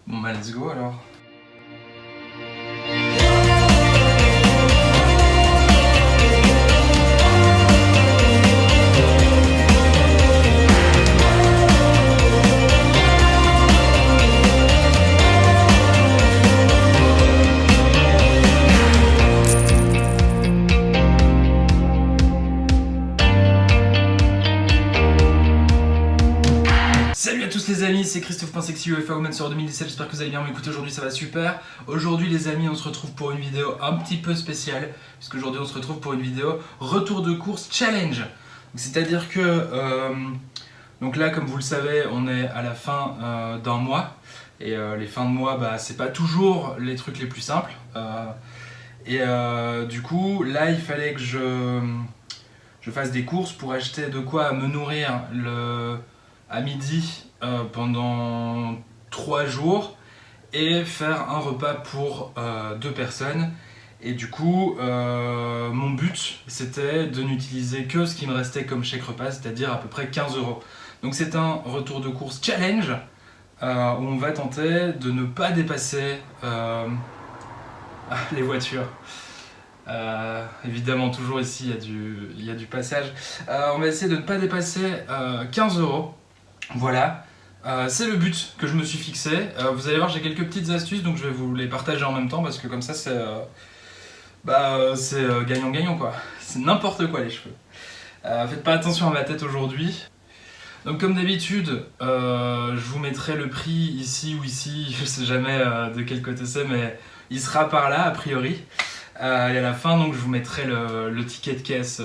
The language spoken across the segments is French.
Bon bah let's go alors. Salut à tous les amis, c'est Christophe.sexy UEFA Women sur 2017, j'espère que vous allez bien m'écouter aujourd'hui, ça va super. Aujourd'hui les amis, on se retrouve pour une vidéo un petit peu spéciale, puisque aujourd'hui on se retrouve pour une vidéo retour de course challenge. C'est-à-dire que, donc là comme vous le savez, on est à la fin d'un mois, et les fins de mois, bah, c'est pas toujours les trucs les plus simples. Du coup, là il fallait que je fasse des courses pour acheter de quoi me nourrir à midi pendant 3 jours et faire un repas pour 2 personnes. Et du coup, mon but c'était de n'utiliser que ce qui me restait comme chèque repas, c'est-à-dire à peu près 15 €. Donc c'est un retour de course challenge où on va tenter de ne pas dépasser les voitures. Évidemment, toujours ici il y a du passage. On va essayer de ne pas dépasser 15 €. Voilà. C'est le but que je me suis fixé. Vous allez voir, j'ai quelques petites astuces, donc je vais vous les partager en même temps parce que comme ça, c'est gagnant-gagnant quoi. C'est n'importe quoi les cheveux. Faites pas attention à ma tête aujourd'hui. Donc comme d'habitude, je vous mettrai le prix ici ou ici, je sais jamais de quel côté c'est, mais il sera par là a priori. Et à la fin, donc je vous mettrai le ticket de caisse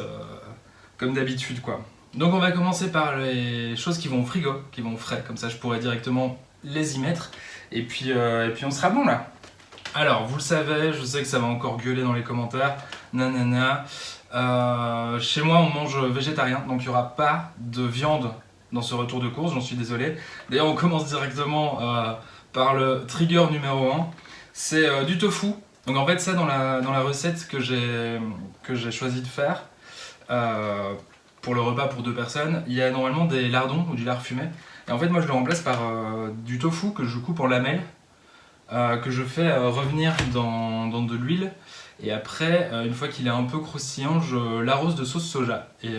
comme d'habitude quoi. Donc on va commencer par les choses qui vont au frigo, qui vont au frais, comme ça je pourrai directement les y mettre. Et puis on sera bon là. Alors vous le savez, je sais que ça va encore gueuler dans les commentaires, nanana. Chez moi on mange végétarien, donc il n'y aura pas de viande dans ce retour de course, j'en suis désolé. D'ailleurs on commence directement par le trigger numéro 1, c'est du tofu. Donc en fait ça dans la recette que j'ai choisi de faire, pour le repas pour 2 personnes, il y a normalement des lardons ou du lard fumé. Et en fait moi je le remplace par du tofu que je coupe en lamelles, que je fais revenir dans de l'huile. Et après, une fois qu'il est un peu croustillant, je l'arrose de sauce soja. Et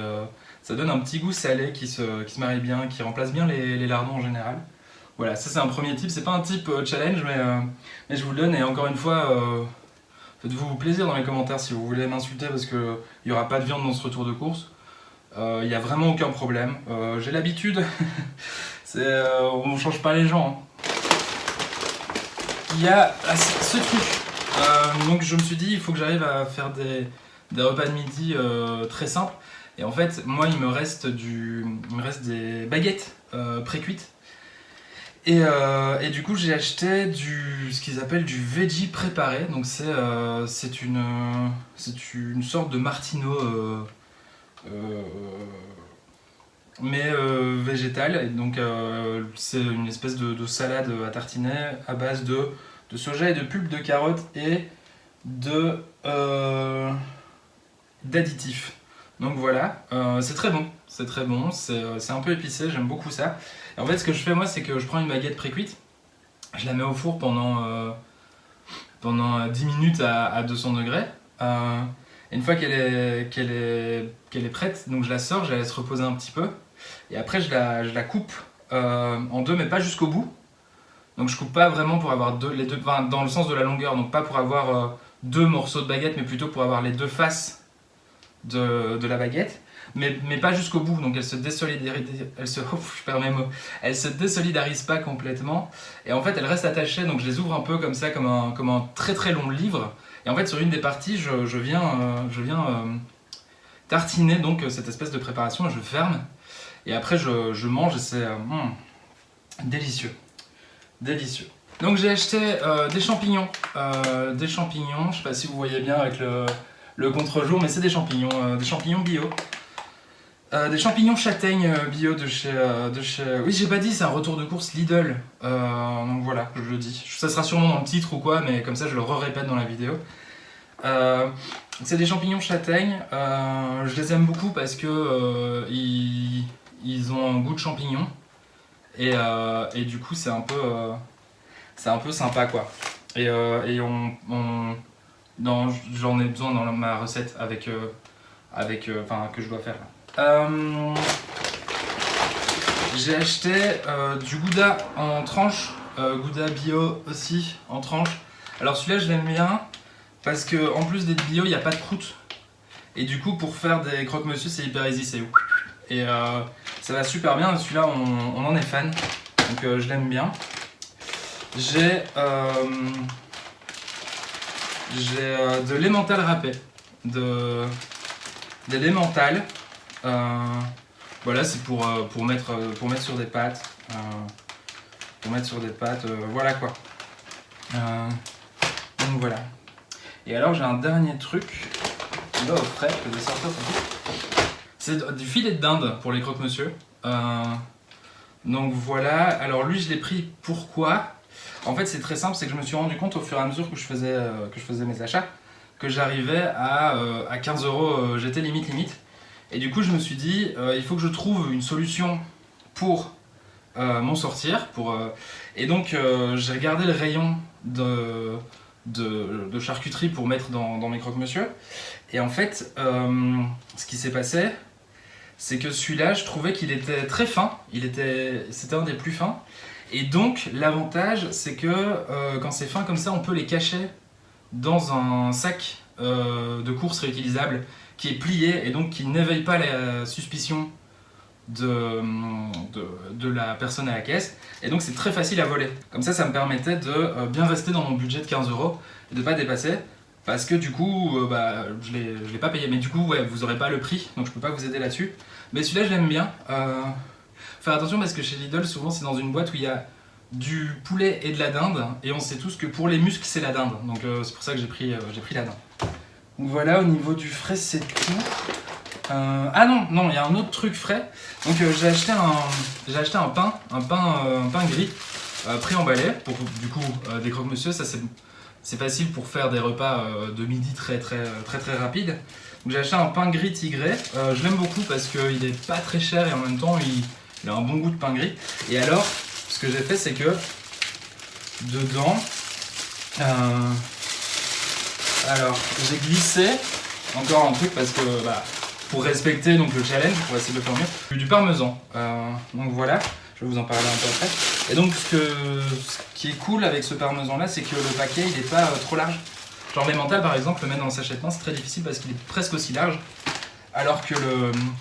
ça donne un petit goût salé qui se marie bien, qui remplace bien les lardons en général. Voilà, ça c'est un premier tip. C'est pas un type challenge, mais je vous le donne. Et encore une fois, faites-vous plaisir dans les commentaires si vous voulez m'insulter parce qu'il n'y aura pas de viande dans ce retour de course. Il n'y a vraiment aucun problème. J'ai l'habitude. On ne change pas les gens. Hein. Il y a ce truc. Donc je me suis dit, il faut que j'arrive à faire des repas de midi très simples. Et en fait, moi, il me reste des baguettes pré-cuites. Et du coup, j'ai acheté ce qu'ils appellent du veggie préparé. Donc c'est une sorte de martino, mais végétale. Et donc c'est une espèce de salade à tartiner à base de soja et de pulpe de carottes et d'additifs. Donc voilà, c'est très bon, c'est un peu épicé, j'aime beaucoup ça. Et en fait ce que je fais moi c'est que je prends une baguette pré-cuite, je la mets au four pendant 10 minutes à 200 degrés. Et une fois qu'elle est prête, donc je la sors, je la laisse reposer un petit peu. Et après je la coupe en deux, mais pas jusqu'au bout. Donc je coupe pas vraiment pour avoir les deux, enfin, dans le sens de la longueur, donc pas pour avoir 2 morceaux de baguette, mais plutôt pour avoir les 2 faces de la baguette, mais pas jusqu'au bout, donc elle se désolidarise pas complètement, et en fait elle reste attachée, donc je les ouvre un peu comme ça, comme un très très long livre, et en fait sur une des parties je viens tartiner donc cette espèce de préparation, et je ferme, et après je mange, et c'est délicieux. Délicieux. Donc j'ai acheté des champignons, je sais pas si vous voyez bien avec le contre-jour, mais c'est des champignons bio. Des champignons châtaignes bio de chez... Oui, j'ai pas dit, c'est un retour de course Lidl. Donc voilà, je le dis. Ça sera sûrement dans le titre ou quoi, mais comme ça je le répète dans la vidéo. C'est des champignons châtaignes. Je les aime beaucoup parce que ils ont un goût de champignon. Et du coup, c'est un peu c'est un peu sympa quoi. Et j'en ai besoin dans ma recette avec, que je dois faire. J'ai acheté du gouda en tranches, gouda bio aussi en tranches. Alors celui-là je l'aime bien parce que en plus d'être bio il n'y a pas de croûte. Et du coup pour faire des croque-monsieur c'est hyper easy, et ça va super bien. Celui-là on en est fan, donc je l'aime bien. J'ai de l'emmental râpé, des l'emmental. Voilà, c'est pour mettre sur des pâtes. Voilà quoi. Donc voilà. Et alors j'ai un dernier truc qui va au frais, que je vais sortir tout de suite. C'est du filet de dinde pour les croque-monsieur. Donc voilà, alors lui je l'ai pris, pourquoi? En fait c'est très simple, c'est que je me suis rendu compte au fur et à mesure que je faisais mes achats que j'arrivais à 15 €, j'étais limite. Et du coup je me suis dit, il faut que je trouve une solution pour m'en sortir. Et donc j'ai regardé le rayon de charcuterie pour mettre dans mes croque-monsieur. Et en fait, ce qui s'est passé, c'est que celui-là, je trouvais qu'il était très fin. C'était un des plus fins. Et donc, l'avantage, c'est que quand c'est fin comme ça, on peut les cacher dans un sac de course réutilisable qui est plié et donc qui n'éveille pas la suspicion de la personne à la caisse. Et donc, c'est très facile à voler. Comme ça me permettait de bien rester dans mon budget de 15 € et de ne pas dépasser. Parce que du coup, je l'ai pas payé. Mais du coup, ouais, vous n'aurez pas le prix, donc je peux pas vous aider là-dessus. Mais celui-là, je l'aime bien. Faire attention parce que chez Lidl, souvent, c'est dans une boîte où il y a du poulet et de la dinde. Et on sait tous que pour les muscles, c'est la dinde. Donc c'est pour ça que j'ai pris la dinde. Donc voilà, au niveau du frais, c'est tout. Ah non, il y a un autre truc frais. Donc j'ai acheté un pain gris pré-emballé pour du coup des croque-monsieur. Ça c'est facile pour faire des repas de midi très rapide. Donc j'ai acheté un pain gris Tigré. Je l'aime beaucoup parce qu'il est pas très cher et en même temps il a un bon goût de pain gris. Et alors ce que j'ai fait c'est que dedans, alors j'ai glissé encore un truc parce que pour respecter donc le challenge, pour essayer de le faire mieux, du parmesan. Donc voilà, je vais vous en parler un peu après. Et donc ce qui est cool avec ce parmesan là, c'est que le paquet il est pas trop large. Genre l'emmental par exemple, le mettre dans le sachet de pain c'est très difficile parce qu'il est presque aussi large. Alors que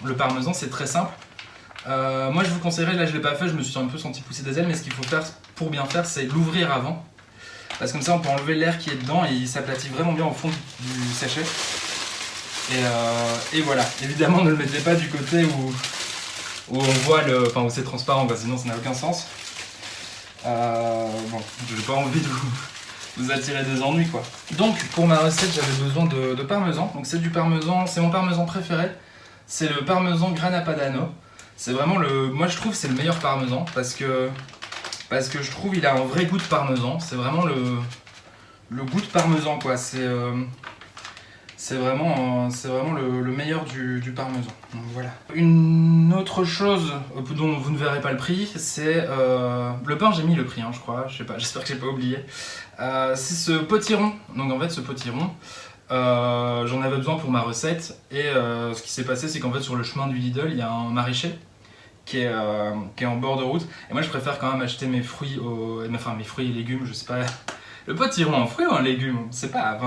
le parmesan c'est très simple. Moi je vous conseillerais, là je l'ai pas fait, je me suis un peu senti pousser des ailes, mais ce qu'il faut faire pour bien faire c'est l'ouvrir avant. Parce que comme ça on peut enlever l'air qui est dedans et il s'aplatit vraiment bien au fond du sachet. Et voilà, évidemment ne le mettez pas du côté où on voit où c'est transparent, sinon ça n'a aucun sens. Bon, j'ai pas envie de vous attirer des ennuis quoi. Donc pour ma recette j'avais besoin de parmesan. Donc c'est du parmesan, c'est mon parmesan préféré. C'est le parmesan Grana Padano. C'est vraiment moi je trouve c'est le meilleur parmesan parce que je trouve il a un vrai goût de parmesan. C'est vraiment le goût de parmesan quoi. C'est vraiment le meilleur du parmesan. Donc voilà. Une autre chose dont vous ne verrez pas le prix, c'est le pain. J'ai mis le prix, je crois. Je sais pas. J'espère que j'ai pas oublié. C'est ce potiron. Donc en fait, ce potiron, j'en avais besoin pour ma recette. Et ce qui s'est passé, c'est qu'en fait, sur le chemin du Lidl, il y a un maraîcher qui est en bord de route. Et moi, je préfère quand même acheter mes fruits, mes fruits et légumes. Je sais pas. Le potiron en fruits ou en légumes, c'est pas.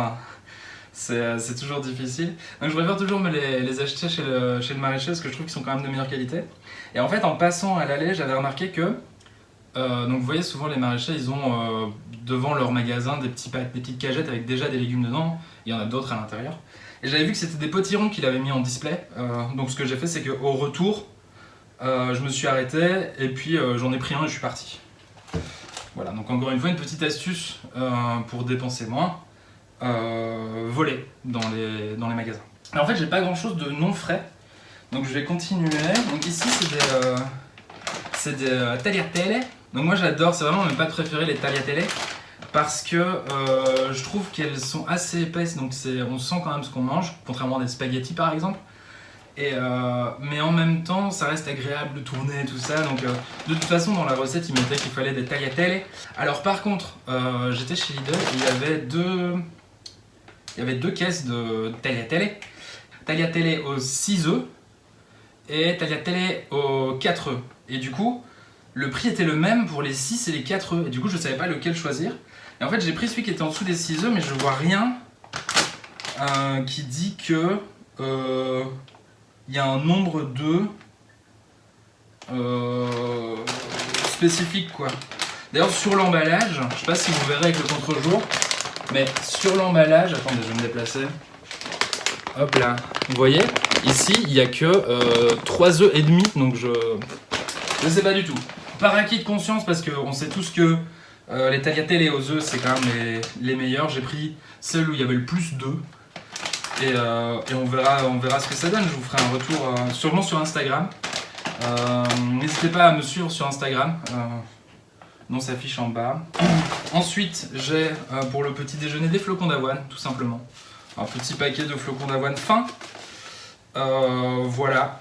C'est toujours difficile. Donc je préfère toujours me les acheter chez le maraîcher parce que je trouve qu'ils sont quand même de meilleure qualité. Et en fait en passant à l'allée j'avais remarqué que donc vous voyez souvent les maraîchers ils ont devant leur magasin des petites cagettes avec déjà des légumes dedans. Il y en a d'autres à l'intérieur. Et j'avais vu que c'était des potirons qu'il avait mis en display. Donc ce que j'ai fait c'est qu'au retour je me suis arrêté et puis j'en ai pris un et je suis parti. Voilà, donc encore une fois une petite astuce pour dépenser moins. Voler dans les magasins. Alors en fait j'ai pas grand chose de non frais, donc je vais continuer. Donc ici c'est des tagliatelle. Donc moi j'adore, c'est vraiment mes pâtes préférées les tagliatelle parce que je trouve qu'elles sont assez épaisses, donc on sent quand même ce qu'on mange, contrairement à des spaghettis par exemple. Mais en même temps, ça reste agréable de tourner tout ça. Donc, de toute façon, dans la recette, il mettait qu'il fallait des tagliatelle. Alors, par contre, j'étais chez Lidl et il y avait deux caisses de tagliatelle. Tagliatelle aux 6 œufs et tagliatelle aux 4 œufs. Et du coup, le prix était le même pour les 6 et les 4 œufs. Et du coup, je savais pas lequel choisir. Et en fait, j'ai pris celui qui était en dessous des 6 œufs, mais je vois rien qui dit que il y a un nombre d'œufs spécifique, quoi. D'ailleurs, sur l'emballage, je sais pas si vous verrez avec le contre-jour, mais sur l'emballage, attendez, je vais me déplacer. Hop là, vous voyez, ici, il n'y a que 3 œufs et demi, donc je sais pas du tout. Par acquis de conscience, parce qu'on sait tous que les tagliatelle aux œufs, c'est quand même les meilleurs. J'ai pris celle où il y avait le plus d'œufs. Et on verra ce que ça donne. Je vous ferai un retour sûrement sur Instagram. N'hésitez pas à me suivre sur Instagram. Nom s'affiche en bas. Ensuite, j'ai pour le petit déjeuner des flocons d'avoine, tout simplement. Un petit paquet de flocons d'avoine fins. Voilà.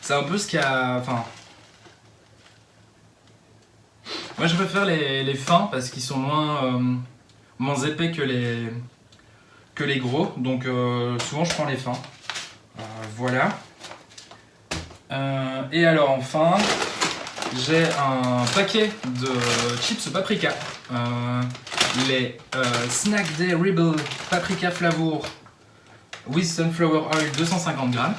C'est un peu ce qu'il y a. Enfin. Moi, je préfère les fins parce qu'ils sont moins épais que les gros. Donc, souvent, je prends les fins. Voilà. Et alors, enfin, j'ai un paquet de chips paprika. Les Snack Day Rebel Paprika Flavour with Sunflower Oil 250 grammes.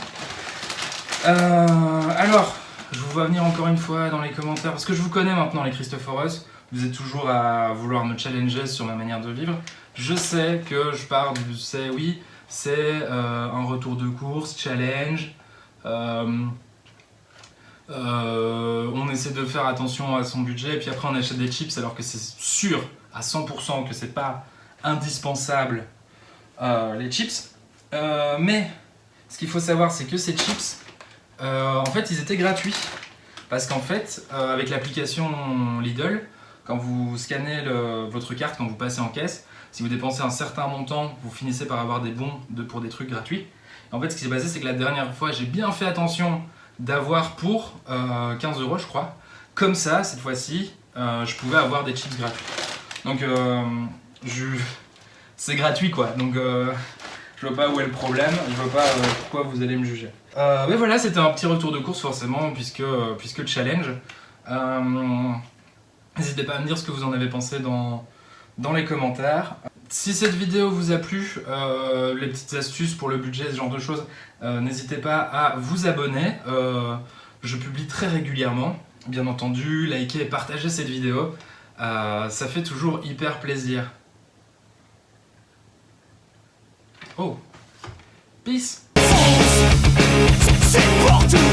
Alors, je vous vois venir encore une fois dans les commentaires, parce que je vous connais maintenant les Christophoros, vous êtes toujours à vouloir me challenger sur ma manière de vivre. Je sais que je pars du c'est oui, c'est un retour de course, challenge, on essaie de faire attention à son budget, et puis après on achète des chips alors que c'est sûr à 100% que c'est pas indispensable les chips. Mais ce qu'il faut savoir, c'est que ces chips, en fait, ils étaient gratuits. Parce qu'en fait, avec l'application Lidl, quand vous scannez votre carte, quand vous passez en caisse, si vous dépensez un certain montant, vous finissez par avoir des bons pour des trucs gratuits. Et en fait, ce qui s'est passé, c'est que la dernière fois, j'ai bien fait attention d'avoir pour 15 € je crois. Comme ça, cette fois-ci, je pouvais avoir des chips gratuits. Donc, c'est gratuit, quoi. Donc, je vois pas où est le problème, je vois pas pourquoi vous allez me juger. Mais voilà, c'était un petit retour de course forcément, puisque challenge. N'hésitez pas à me dire ce que vous en avez pensé dans les commentaires. Si cette vidéo vous a plu, les petites astuces pour le budget, ce genre de choses, n'hésitez pas à vous abonner. Je publie très régulièrement, bien entendu, likez et partagez cette vidéo. Ça fait toujours hyper plaisir. Oh, peace. C'est pour tout.